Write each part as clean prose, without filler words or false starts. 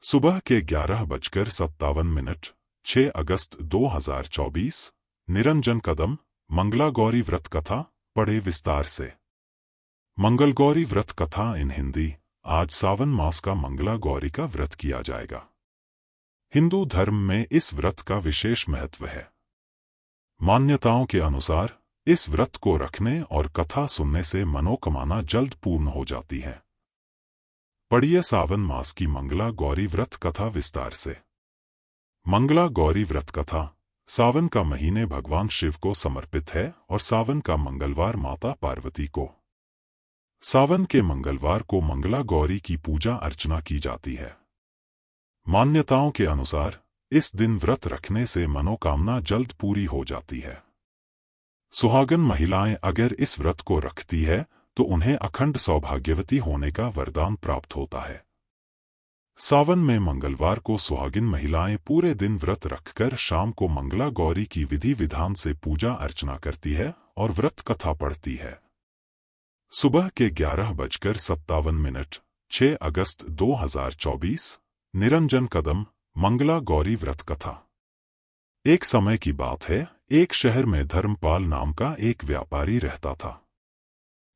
सुबह के 11:57, 6 अगस्त 2024। निरंजन कदम। मंगलागौरी व्रत कथा पढ़े विस्तार से। मंगलगौरी व्रत कथा इन हिंदी। आज सावन मास का मंगला गौरी का व्रत किया जाएगा। हिंदू धर्म में इस व्रत का विशेष महत्व है। मान्यताओं के अनुसार इस व्रत को रखने और कथा सुनने से मनोकामना जल्द पूर्ण हो जाती है। पढ़िए सावन मास की मंगला गौरी व्रत कथा विस्तार से। मंगला गौरी व्रत कथा। सावन का महीने भगवान शिव को समर्पित है और सावन का मंगलवार माता पार्वती को। सावन के मंगलवार को मंगला गौरी की पूजा अर्चना की जाती है। मान्यताओं के अनुसार इस दिन व्रत रखने से मनोकामना जल्द पूरी हो जाती है। सुहागन महिलाएं अगर इस व्रत को रखती है तो उन्हें अखंड सौभाग्यवती होने का वरदान प्राप्त होता है। सावन में मंगलवार को सुहागिन महिलाएं पूरे दिन व्रत रखकर शाम को मंगला गौरी की विधि विधान से पूजा अर्चना करती है और व्रत कथा पढ़ती है। सुबह के 11:57, 6 अगस्त 2024। निरंजन कदम। मंगला गौरी व्रत कथा। एक समय की बात है, एक शहर में धर्मपाल नाम का एक व्यापारी रहता था।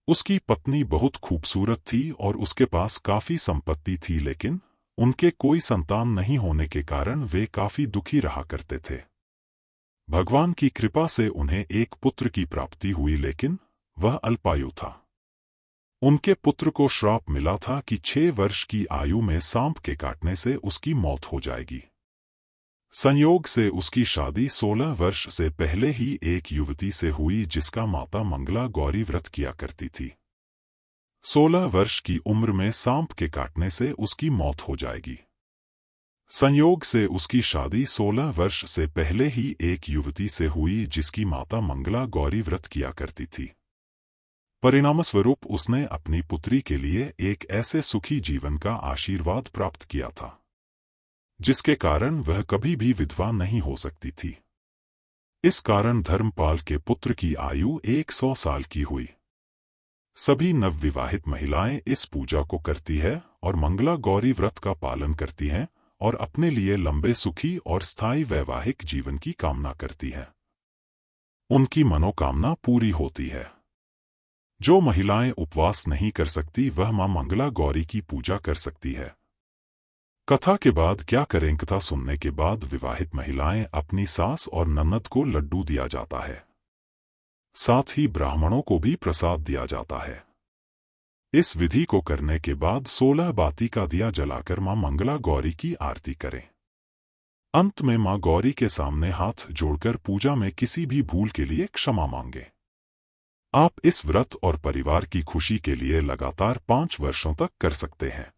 उसकी पत्नी बहुत खूबसूरत थी और उसके पास काफी संपत्ति थी, लेकिन उनके कोई संतान नहीं होने के कारण वे काफी दुखी रहा करते थे। भगवान की कृपा से उन्हें एक पुत्र की प्राप्ति हुई, लेकिन वह अल्पायु था। उनके पुत्र को श्राप मिला था कि 6 वर्ष की आयु में सांप के काटने से उसकी मौत हो जाएगी। संयोग से उसकी शादी 16 वर्ष से पहले ही एक युवती से हुई जिसका माता मंगला गौरी व्रत किया करती थी। 16 वर्ष की उम्र में सांप के काटने से उसकी मौत हो जाएगी। संयोग से उसकी शादी 16 वर्ष से पहले ही एक युवती से हुई जिसकी माता मंगला गौरी व्रत किया करती थी। परिणामस्वरूप उसने अपनी पुत्री के लिए एक ऐसे सुखी जीवन का आशीर्वाद प्राप्त किया था जिसके कारण वह कभी भी विधवा नहीं हो सकती थी। इस कारण धर्मपाल के पुत्र की आयु 100 साल की हुई। सभी नवविवाहित महिलाएं इस पूजा को करती है और मंगला गौरी व्रत का पालन करती हैं और अपने लिए लंबे सुखी और स्थायी वैवाहिक जीवन की कामना करती हैं। उनकी मनोकामना पूरी होती है। जो महिलाएं उपवास नहीं कर सकती वह मां मंगला गौरी की पूजा कर सकती है। कथा के बाद क्या करें? कथा सुनने के बाद विवाहित महिलाएं अपनी सास और ननद को लड्डू दिया जाता है। साथ ही ब्राह्मणों को भी प्रसाद दिया जाता है। इस विधि को करने के बाद 16 बाती का दिया जलाकर मां मंगला गौरी की आरती करें। अंत में मां गौरी के सामने हाथ जोड़कर पूजा में किसी भी भूल के लिए क्षमा मांगे। आप इस व्रत और परिवार की खुशी के लिए लगातार 5 वर्षों तक कर सकते हैं।